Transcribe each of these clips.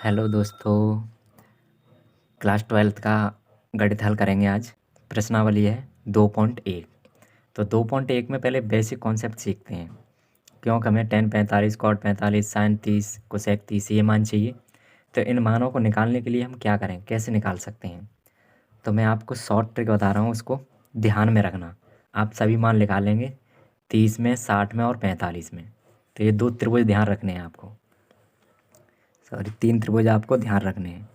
Hello दोस्तों। Class 12th का गणित हल करेंगे आज। प्रश्नावली है 2.1। तो 2.1 में पहले बेसिक कॉन्सेप्ट सीखते हैं। क्योंकि हमें टेन 45 कॉट 45 साइन 30 कोसेक 30 ये मान चाहिए। तो इन मानों को निकालने के लिए हम क्या करें, कैसे निकाल सकते हैं। तो मैं आपको शॉर्ट ट्रिक बता रहा हूँ, उसको ध्यान में रखना। आप सभी मान निकालेंगे 30 में, 60 में और 45 में। तो ये 2 त्रिभुज ध्यान रखने हैं आपको, सॉरी 3 त्रिभुज आपको ध्यान रखने हैं।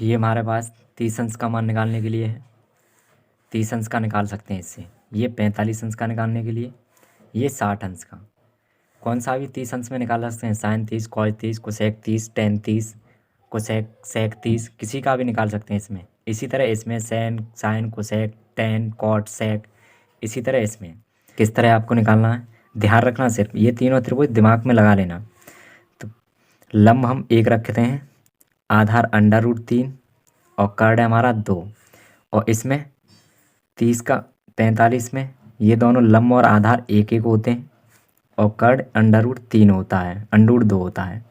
ये हमारे पास 30 अंश का मान निकालने के लिए है। 30 अंश का निकाल सकते हैं इससे। ये 45 अंश का निकालने के लिए, ये 60 अंश का। कौन सा भी 30 अंश में निकाल सकते हैं, sine 30 cos 30 cosec 30 tan 30 cosec sec 30, किसी का भी निकाल सकते हैं इसमें। इसी तरह इसमें सैन sine cosec tan cot sec, इसी तरह इसमें किस तरह आपको निकालना है ध्यान रखना। सिर्फ ये तीनों त्रिभुज दिमाग में लगा लेना। तो लंब हम 1 रखते हैं, आधार √3 और कर्ण है हमारा 2। और इसमें 30 का 45 में ये दोनों लंब और आधार 1 होते हैं और कर्ण √3 होता है, √2 होता है।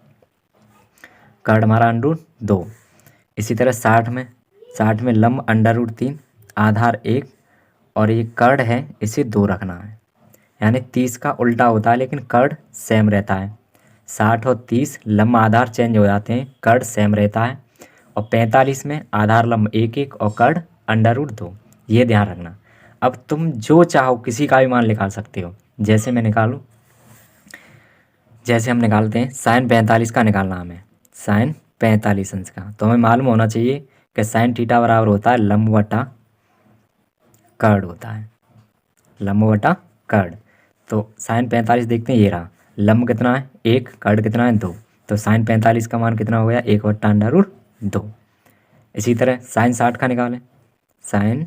कर्ण हमारा √2। इसी तरह 60 में लंब √3 आधार 1 और ये कर्ण है, इसे 2 रखना है। यानी 30 का उल्टा होता है लेकिन कर्ण सेम रहता है। 60 और 30 लंब आधार चेंज हो जाते हैं, कर्ण सेम रहता है। और 45 में आधार लंब 1 और कर्ण √2, ये ध्यान रखना। अब तुम जो चाहो किसी का भी मान निकाल सकते हो। जैसे मैं निकालूं, जैसे हम निकालते हैं साइन 45 का निकालना हमें, साइन 45 अंश का। तो हमें मालूम होना चाहिए कि साइन थीटा बराबर होता है लंब बटा कर्ण होता है, लंब बटा कर्ण। तो साइन 45 देखते हैं, ये रहा। लंब कितना है 1, कर्ण कितना है 2। तो साइन 45 का मान कितना हो गया, 1/√2। इसी तरह साइन 60 का निकालें, साइन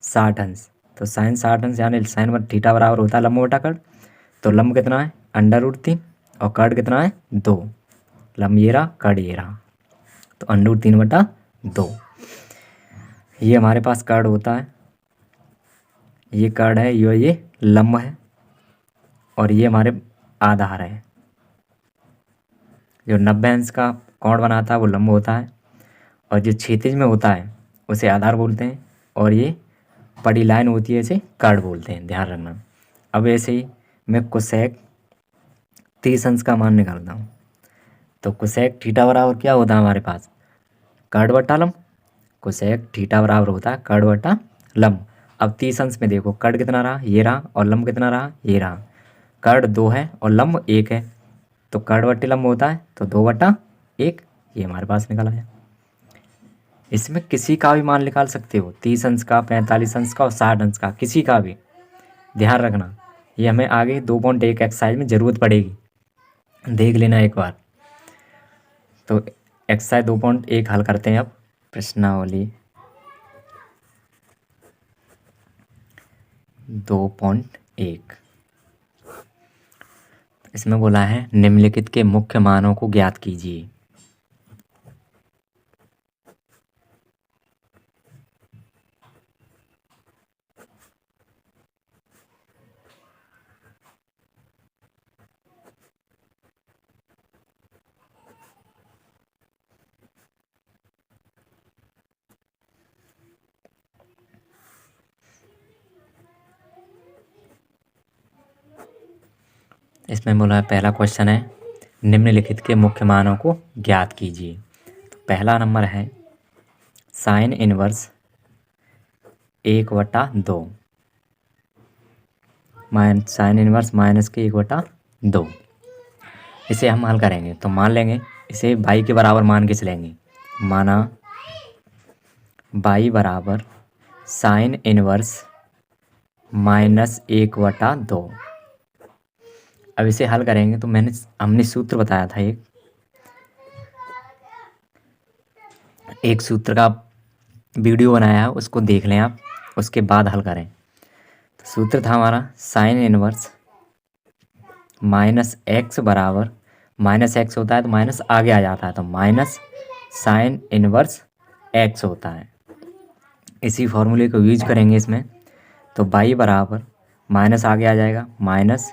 60 अंश। तो साइन 60 अंश यानी साइन थीटा बराबर होता है लंब बटा कर्ण। तो लंब कितना है √3 और कर्ण कितना है 2। लंब ये रहा, कर्ण ये रहा, तो √3/2। ये हमारे पास कर्ण होता है, ये कर्ण है, ये लंब है और ये हमारे आधार है। जो 90 अंश का कोण बनाता है वो लंब होता है और जो क्षैतिज में होता है उसे आधार बोलते हैं। और ये बड़ी लाइन होती है, इसे कर्ण बोलते हैं, ध्यान रखना। अब ऐसे ही मैं कोसेक 30 अंश का मान निकालता हूँ। तो कोसेक थीटा बराबर क्या होता है हमारे पास, कर्ण बटा लंब। कोसेक थीटा बराबर होता है कर्ण बटा लंब। अब 30 अंश में देखो, कर्ण कितना रहा, ये रहा, और लंब कितना रहा, ये रहा। कर्ण 2 है और लंब 1 है, तो कर्ण बटे लंब होता है, तो 2/1 ये हमारे पास निकल आया। इसमें किसी का भी मान निकाल सकते हो, 30 अंश का, 45 अंश का और 60 अंश का, किसी का भी। ध्यान रखना, ये हमें आगे 2.1 एक्सरसाइज में ज़रूरत पड़ेगी, देख लेना एक बार। तो एक्सरसाइज 2.1 हल करते हैं अब। प्रश्नावली 2.1, इसमें बोला है निम्नलिखित के मुख्य मानों को ज्ञात कीजिए। इसमें बोला है, पहला क्वेश्चन है निम्नलिखित के मुख्य मानों को ज्ञात कीजिए। तो पहला नंबर है साइन इनवर्स 1/2 साइन इनवर्स -1/2। इसे हम हल करेंगे तो मान लेंगे इसे बाई के बराबर मान के चलेंगे। माना बाई बराबर साइन इनवर्स -1/2। अब इसे हल करेंगे तो हमने सूत्र बताया था, एक सूत्र का वीडियो बनाया है, उसको देख लें आप, उसके बाद हल करें। तो सूत्र था हमारा साइन इनवर्स -x बराबर माइनस एक्स होता है तो माइनस आगे आ जाता है, तो माइनस साइन इनवर्स एक्स होता है। इसी फॉर्मूले को यूज करेंगे इसमें, तो बाई बराबर माइनस आगे आ जाएगा, माइनस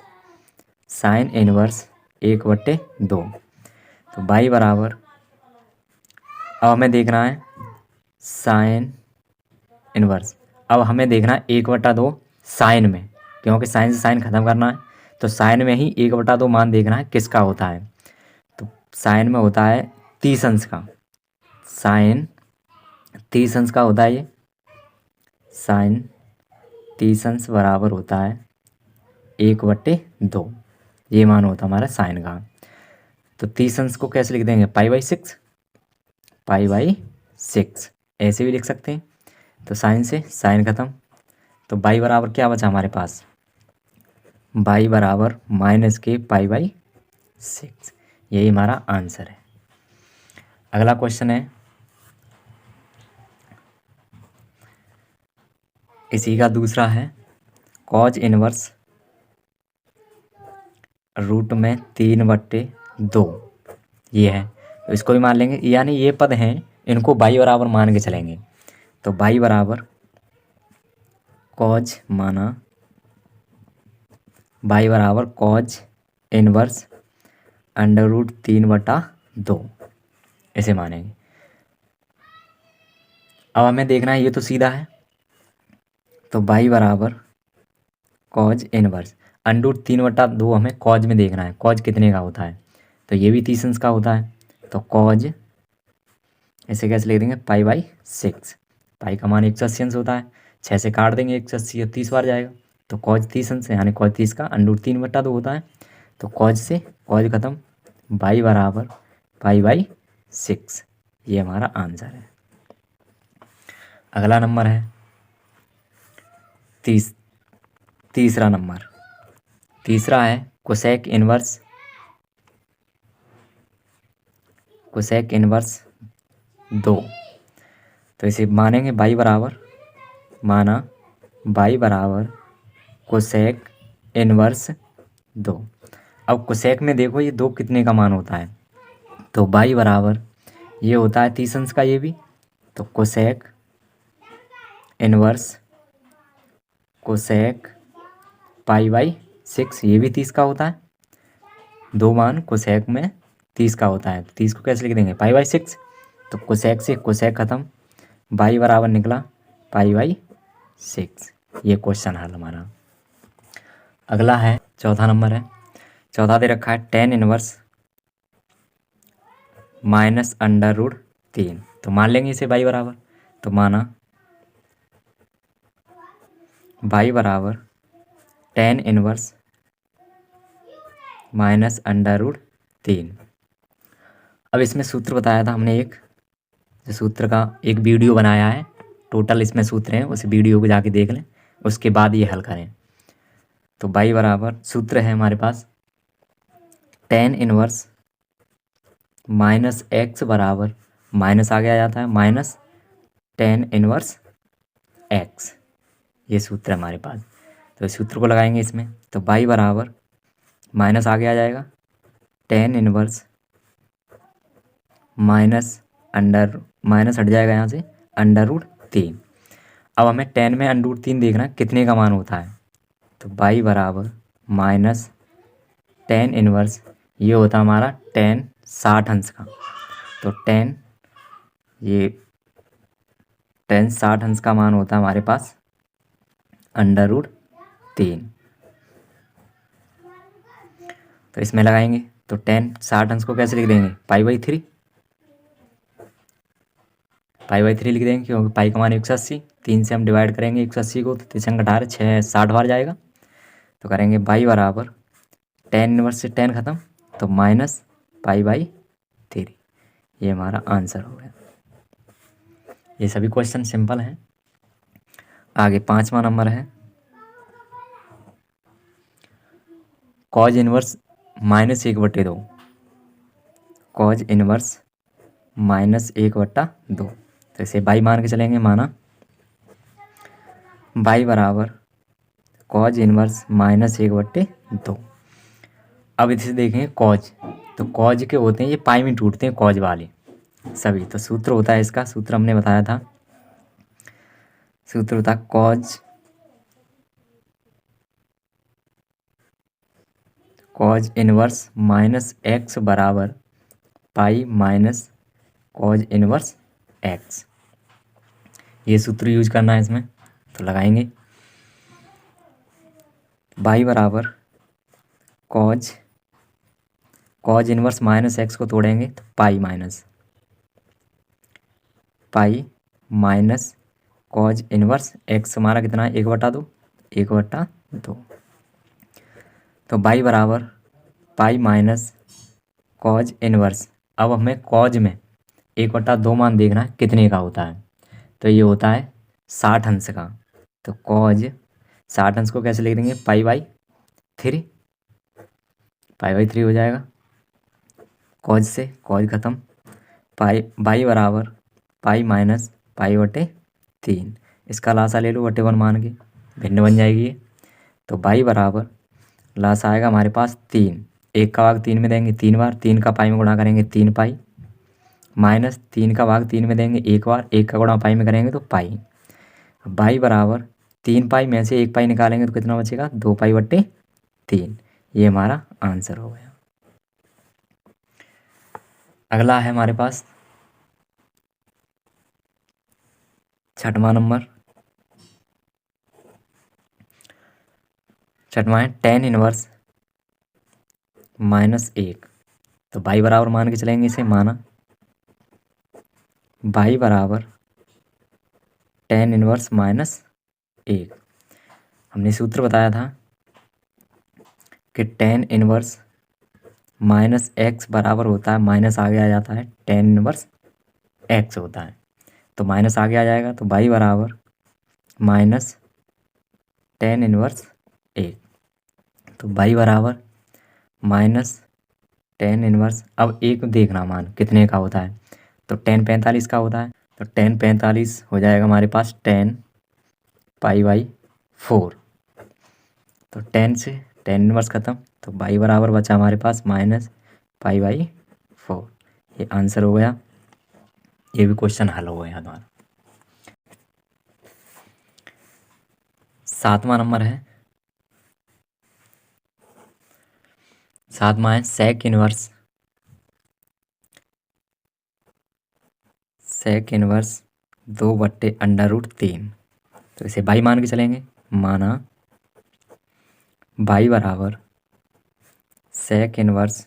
साइन इनवर्स 1/2। तो बाई बराबर, अब हमें देखना है साइन इनवर्स, अब हमें देखना है 1/2 साइन में, क्योंकि साइन से साइन खत्म करना है, तो साइन में ही 1/2 मान देखना है किसका होता है। तो साइन में होता है 30 अंश का, साइन 30 अंश का होता है ये, साइन 30 अंश बराबर होता है 1/2, ये मान होता है हमारा साइन का। तो 30 अंश को कैसे लिख देंगे, π/6, π/6 ऐसे भी लिख सकते हैं। तो साइन से साइन खत्म, तो बाई बराबर क्या बचा हमारे पास, बाई बराबर माइनस के π/6, यही हमारा आंसर है। अगला क्वेश्चन है इसी का दूसरा है, कॉज इनवर्स रूट में 3/2 ये है, तो इसको भी मान लेंगे, यानी ये पद हैं इनको बाई बराबर मान के चलेंगे। तो बाई बराबर कॉज माना, बाई बराबर कॉज इनवर्स √3/2 ऐसे मानेंगे। अब हमें देखना है, ये तो सीधा है, तो बाई बराबर कॉज इनवर्स √3/2 हमें कॉज में देखना है, कॉज कितने का होता है, तो ये भी 30 अंश का होता है, तो कॉज ऐसे कैसे लिख देंगे, π/6, पाई का मान 180 अंश होता है, 6 से काट देंगे 180 और 30 बार जाएगा, तो कॉज 30 अंश है, यानी कॉज 30 का √3/2 होता है, तो कॉज से कॉज खत्म, बाई बराबर π/6, ये हमारा आंसर है। अगला नंबर है तीसरा नंबर, तीसरा है कोसेक इनवर्स 2। तो इसे मानेंगे बाई बराबर, माना बाई बराबर कोसेक इनवर्स 2। अब कोसेक में देखो ये 2 कितने का मान होता है, तो बाई बराबर ये होता है 30 अंश का ये भी, तो कोसेक इनवर्स कोसेक π/6 ये भी 30 का होता है, 2 मान कोसेक में 30 का होता है, तो 30 को कैसे लिख देंगे, π/6, तो कोसेक से कोसेक खत्म, बाई बराबर निकला π/6, ये क्वेश्चन हल हमारा। अगला है चौथा नंबर है, चौथा दे रखा है tan इनवर्स -√3, तो मान लेंगे इसे बाई बराबर, तो माना बाई बराबर tan इनवर्स -√3। अब इसमें सूत्र बताया था हमने, एक जो सूत्र का एक वीडियो बनाया है, टोटल इसमें सूत्र हैं, उस वीडियो को जाके देख लें, उसके बाद ये हल करें। तो बाई बराबर सूत्र है हमारे पास tan इनवर्स -x बराबर, माइनस आ गया जाता है, माइनस tan इनवर्स x, ये सूत्र है हमारे पास। तो इस सूत्र को लगाएंगे इसमें, तो बाई बराबर माइनस आगे आ जाएगा, tan इनवर्स माइनस हट जाएगा यहाँ से √3। अब हमें tan में √3 देखना है कितने का मान होता है, तो बाई बराबर माइनस tan इनवर्स, ये होता है हमारा tan 60 अंश का, तो tan 60 अंश का मान होता है हमारे पास √3। तो इसमें लगाएंगे, तो tan 60 अंश को कैसे लिख देंगे, π/3, π/3 लिख देंगे, क्योंकि पाई का मान 180, 3 से हम डिवाइड करेंगे 180 को, तो 3 18 6 60 बार जाएगा, तो करेंगे बाई बराबर tan इनवर्स से tan खत्म, तो -π/3, ये हमारा आंसर हो गया। ये सभी क्वेश्चन सिंपल हैं। आगे 5वां नंबर है कॉज इनवर्स -1/2, कॉज इनवर्स -1/2, तो इसे बाई मान के चलेंगे, माना बाई बराबर कॉज इनवर्स -1/2। अब इसे देखें कॉज, तो कॉज के होते हैं ये पाई में टूटते हैं कॉज वाले सभी। तो सूत्र होता है इसका, सूत्र हमने बताया था, सूत्र होता है कॉज इनवर्स माइनस एक्स बराबर pi minus cos inverse x. ये सूत्र यूज करना है इसमें। तो लगाएंगे बाई बराबर कॉज इनवर्स माइनस एक्स को तोड़ेंगे तो pi minus cos inverse x हमारा कितना है 1/2, 1/2। तो बाई बराबर पाई माइनस कॉज इनवर्स। अब हमें कॉज में 1/2 मान देखना है कितने का होता है। तो ये होता है 60 अंश का। तो कॉज 60 अंश को कैसे लिख देंगे, पाई/3 हो जाएगा। कॉज से कॉज खत्म, बाई बराबर पाई माइनस पाई/3। इसका लासा ले लो 1/1 मान के, भिन्न बन जाएगी ये। तो बाई बराबर लासा आएगा हमारे पास 3, 1 का भाग 3 में देंगे 3 बार, 3 का पाई में गुणा करेंगे 3 पाई, माइनस 3 का भाग 3 में देंगे 1 बार, 1 का गुणा पाई में करेंगे तो पाई। बाई बराबर 3 पाई में से 1 पाई निकालेंगे तो कितना बचेगा, 2 पाई/3। ये हमारा आंसर हो गया। अगला है हमारे पास 6वां नंबर। 6वां है tan इनवर्स -1। तो बाई बराबर मान के चलेंगे इसे, माना बाई बराबर tan इनवर्स -1। हमने सूत्र बताया था कि tan इनवर्स -x बराबर होता है, माइनस आगे आ जाता है tan इनवर्स x होता है। तो माइनस आगे आ जाएगा तो बाई बराबर माइनस tan इनवर्स 1। तो बाई बराबर माइनस tan इनवर्स, अब एक देखना मान कितने का होता है। तो tan 45 का होता है। तो tan 45 हो जाएगा हमारे पास tan पाई/4। तो tan से tan इनवर्स खत्म, तो बाई बराबर बचा हमारे पास माइनस पाई/4। ये आंसर हो गया। ये भी क्वेश्चन हल हो गया हमारा। 7वां नंबर है, 7वां है sec इनवर्स 2/√3। तो इसे बाई मान के चलेंगे, माना बाई बराबर sec इनवर्स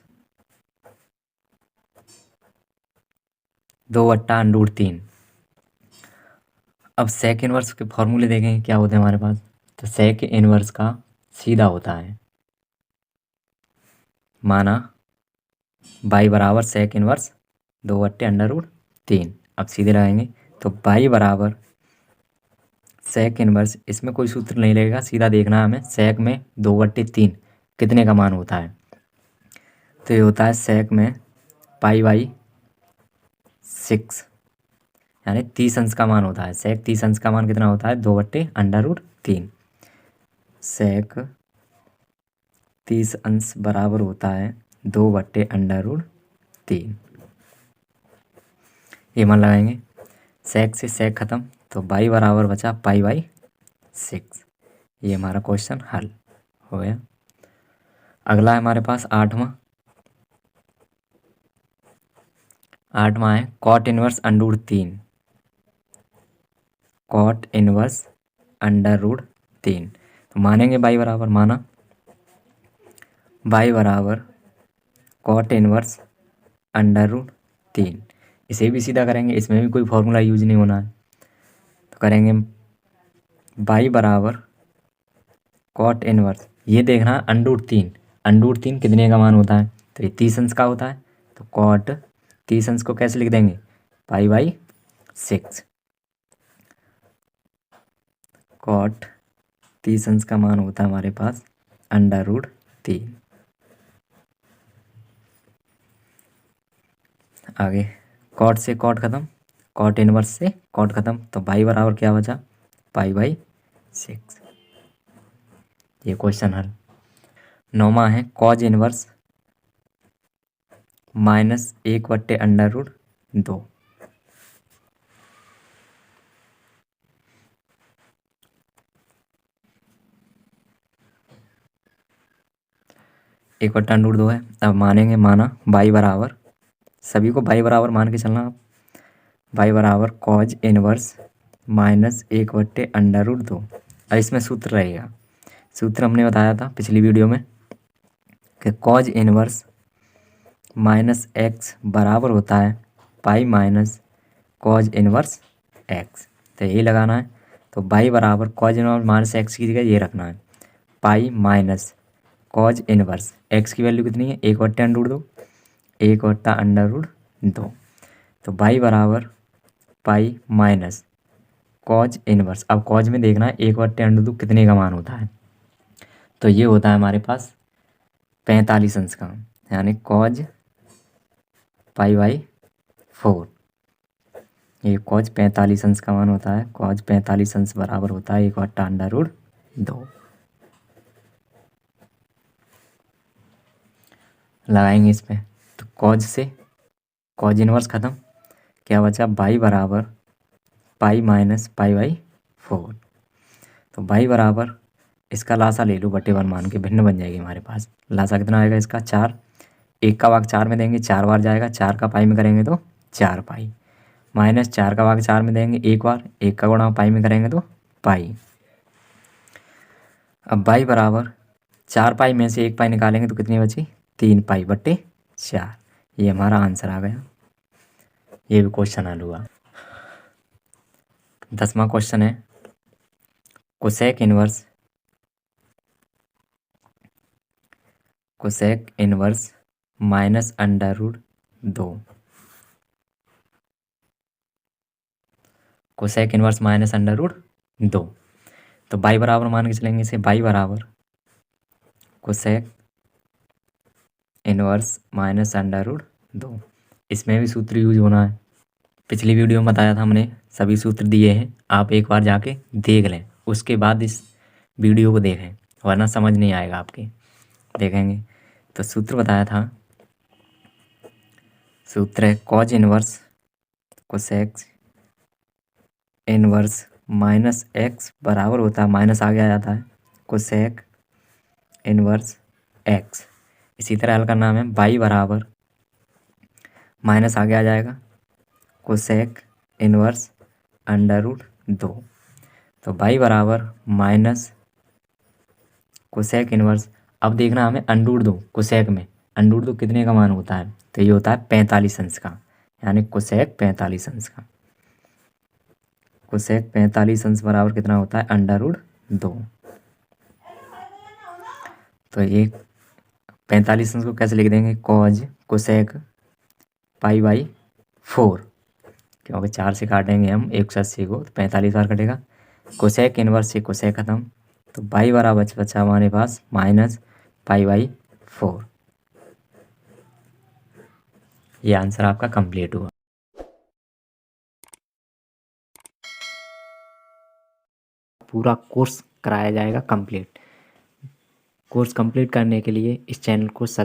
2/√3। अब sec इनवर्स के फॉर्मूले देखेंगे क्या होते हैं हमारे पास। तो sec इनवर्स का सीधा होता है, माना बाई बराबर sec इनवर्स 2/√3। अब सीधे लगाएंगे तो बाई बराबर sec इनवर्स, इसमें कोई सूत्र नहीं लगेगा, सीधा देखना है हमें sec में 2/3 कितने का मान होता है। तो ये होता है sec में पाई/6, यानी 30 अंश का मान होता है। sec 30 अंश का मान कितना होता है, 2/√3। sec 30 अंश बराबर होता है 2/√3। ये मान लगाएंगे, sec से sec खत्म, तो बाई बराबर बचा पाई/6। ये हमारा क्वेश्चन हल हो गया। अगला है हमारे पास 8वां है cot इनवर्स √3। cot inverse √3। तो मानेंगे बाई बराबर, माना बाई बराबर cot इनवर्स √3। इसे भी सीधा करेंगे, इसमें भी कोई फॉर्मूला यूज नहीं होना है। तो करेंगे बाई बराबर cot इनवर्स, ये देखना √3 कितने का मान होता है। तो ये 30 अंश का होता है। तो cot 30 अंश को कैसे लिख देंगे, पाई/6। cot 30 अंश का मान होता है हमारे पास √3। आगे cot से cot खत्म, cot इनवर्स से cot खत्म, तो बाई बराबर क्या बचा, पाई/6। ये क्वेश्चन हल। 9वां है cos इनवर्स माइनस 1/√2। एक बट्टा अंडर रूट 2 है। अब मानेंगे, माना बाई बराबर, सभी को बाई बराबर मान के चलना आप। बाई बराबर कॉज इनवर्स माइनस 1/√2। अब इसमें सूत्र रहेगा, सूत्र हमने बताया था पिछली वीडियो में कि कॉज इनवर्स माइनस एक्स बराबर होता है pi minus cos inverse x. तो यही लगाना है। तो बाई बराबर कॉज इनवर्स माइनस एक्स की जगह ये रखना है, pi minus cos inverse x की वैल्यू कितनी है, 1/√2, 1/√2। तो बाई बराबर पाई माइनस कॉज इनवर्स, अब कॉज में देखना है 1/√2 कितने का मान होता है। तो ये होता है हमारे पास 45 अंश का, यानी कॉज पाई/4। ये कॉज 45 अंश का मान होता है। कॉज 45 अंश बराबर होता है 1/√2। लगाएंगे इस पे, तो कॉज से कॉज इनवर्स ख़त्म, क्या बचा, बाई बराबर पाई माइनस पाई/4। तो बाई बराबर इसका लासा ले लो बटे 1 मान के, भिन्न बन जाएगी हमारे पास। लासा कितना आएगा इसका, 4। 1 का भाग 4 में देंगे 4 बार जाएगा, 4 का पाई में करेंगे तो 4 पाई, माइनस 4 का भाग 4 में देंगे 1 बार, 1 का गुणा पाई में करेंगे तो पाई। अब बाई बराबर 4 पाई में से 1 पाई निकालेंगे तो कितनी बची, 3 पाई/4। ये हमारा आंसर आ गया। ये भी क्वेश्चन हल हुआ। 10वां क्वेश्चन है, cosec inverse minus under root 2। Cosec inverse minus under root 2। तो बाई बराबर मान के चलेंगे इसे, बाई बराबर cosec inverse minus under root 2। इसमें भी सूत्र यूज होना है। पिछली वीडियो में बताया था हमने, सभी सूत्र दिए हैं, आप एक बार जाके देख लें, उसके बाद इस वीडियो को देखें, वरना समझ नहीं आएगा आपके। देखेंगे तो सूत्र बताया था, सूत्र है cause inverse cosec inverse minus x बराबर होता है, माइनस आगे आ जाता है, कोसेक इनवर्स एक्स। इसी तरह हल करना है, बाई बराबर माइनस आगे आ जाएगा, कोसेक इनवर्स अंडर रूट 2। तो बाई बराबर माइनस कोसेक इनवर्स, अब देखना हमें अंडर रूट 2, कोसेक में अंडर रूट 2 कितने का मान होता है, तो ये होता है 45 अंश का, यानी कोसेक 45 अंश का। कोसेक 45 अंश बराबर कितना होता है, अंडर रूट 2। तो ये 45 अंश को कैसे लिख देंगे, कॉज कोसेक पाई/4, क्योंकि 4 से काटेंगे हम 180 को, तो 45 बार कटेगा। कोसेक इनवर्स से कोसेक खत्म, तो बाई बराबर बचा हमारे पास माइनस पाई/4। ये आंसर आपका कंप्लीट हुआ। पूरा कोर्स कराया जाएगा कंप्लीट। कोर्स कंप्लीट करने के लिए इस चैनल को